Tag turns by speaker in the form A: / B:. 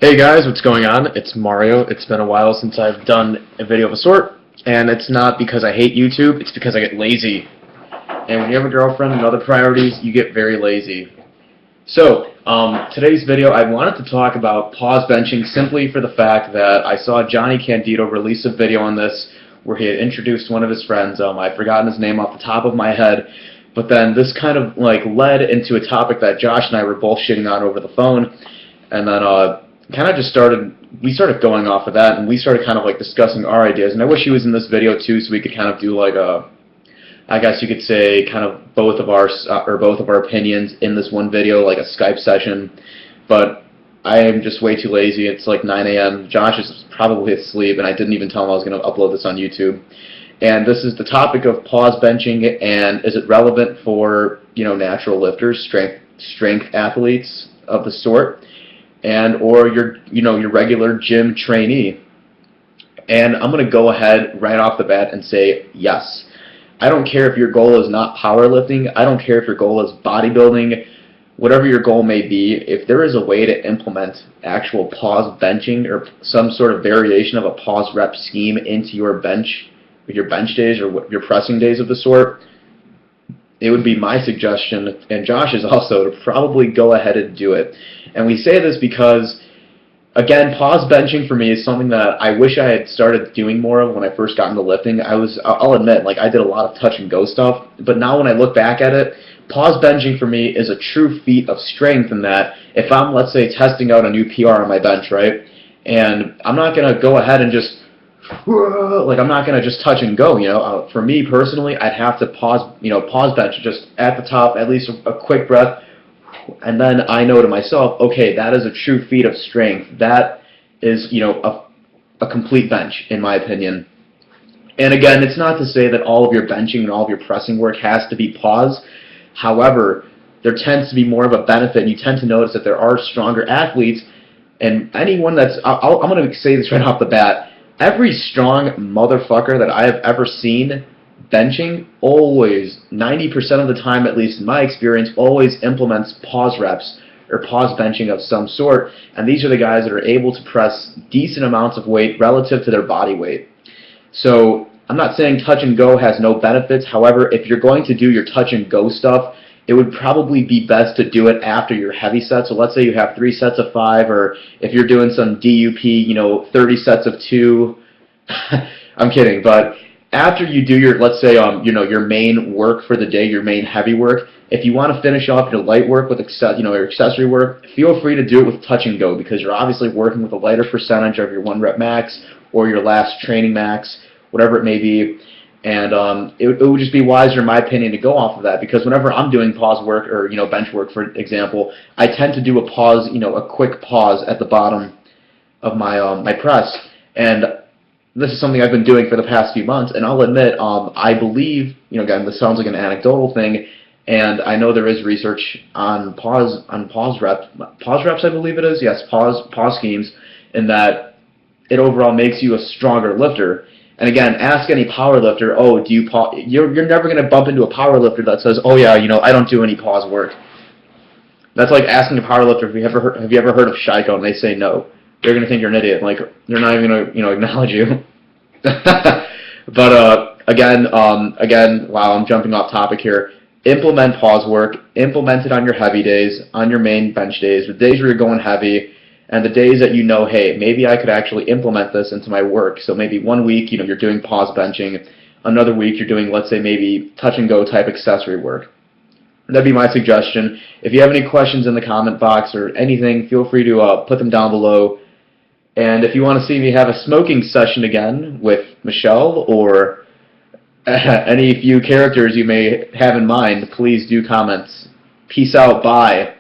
A: Hey guys, what's going on? It's Mario. It's been a while since I've done a video of a sort, and it's not because I hate YouTube, it's because I get lazy. And when you have a girlfriend and other priorities, you get very lazy. So, today's video, I wanted to talk about pause benching simply for the fact that I saw Johnny Candido release a video on this where he had introduced one of his friends. I've forgotten his name off the top of my head, but then this kind of led into a topic that Josh and I were both shitting on over the phone, and then kind of just we started going off of that, and we started kind of discussing our ideas. And I wish he was in this video too, so we could kind of do I guess you could say kind of both of our opinions in this one video, like a Skype session. But I am just way too lazy. It's like 9 a.m. Josh is probably asleep, and I didn't even tell him I was going to upload this on YouTube. And this is the topic of pause benching, and is it relevant for natural lifters, strength athletes of the sort, and or your regular gym trainee. And I'm going to go ahead right off the bat and say yes. I don't care if your goal is not powerlifting. I don't care if your goal is bodybuilding. Whatever your goal may be, if there is a way to implement actual pause benching or some sort of variation of a pause rep scheme into your bench days or your pressing days of the sort, it would be my suggestion, and Josh's also, to probably go ahead and do it. And we say this because, again, pause benching for me is something that I wish I had started doing more of when I first got into lifting. I'll admit, I did a lot of touch and go stuff, but now when I look back at it, pause benching for me is a true feat of strength in that if I'm, let's say, testing out a new PR on my bench, right, and I'm not going to go ahead and just I'm not going to just touch and go, For me personally, I'd have to pause bench just at the top, at least a quick breath, and then I know to myself, okay, that is a true feat of strength. That is, a complete bench, in my opinion. And again, it's not to say that all of your benching and all of your pressing work has to be paused. However, there tends to be more of a benefit, and you tend to notice that there are stronger athletes, and anyone that's, I'm going to say this right off the bat, every strong motherfucker that I have ever seen benching always, 90% of the time at least in my experience, always implements pause reps or pause benching of some sort, and these are the guys that are able to press decent amounts of weight relative to their body weight. So I'm not saying touch and go has no benefits. However, if you're going to do your touch and go stuff, it would probably be best to do it after your heavy sets. So let's say you have 3 sets of 5, or if you're doing some DUP, 30 sets of 2. I'm kidding, but after you do your, let's say, your main work for the day, your main heavy work, if you want to finish off your light work with, your accessory work, feel free to do it with touch and go, because you're obviously working with a lighter percentage of your 1 rep max or your last training max, whatever it may be. And it would just be wiser, in my opinion, to go off of that, because whenever I'm doing pause work or bench work, for example, I tend to do a pause, a quick pause at the bottom of my my press. And this is something I've been doing for the past few months, and I'll admit, I believe, again, this sounds like an anecdotal thing, and I know there is research on pause reps, I believe it is, yes, pause schemes, in that it overall makes you a stronger lifter. And again, ask any power lifter, oh, do you pause? You're never going to bump into a power lifter that says, oh yeah, I don't do any pause work. That's like asking a power lifter, have you ever heard of Shiko, and they say no. They're going to think you're an idiot. They're not even going to, acknowledge you. But again, wow, I'm jumping off topic here. Implement pause work. Implement it on your heavy days, on your main bench days, the days where you're going heavy, and the days that hey, maybe I could actually implement this into my work. So maybe 1 week, you're doing pause benching. Another week, you're doing, let's say, maybe touch and go type accessory work. That'd be my suggestion. If you have any questions in the comment box or anything, feel free to put them down below. And if you want to see me have a smoking session again with Michelle or any few characters you may have in mind, please do comment. Peace out. Bye.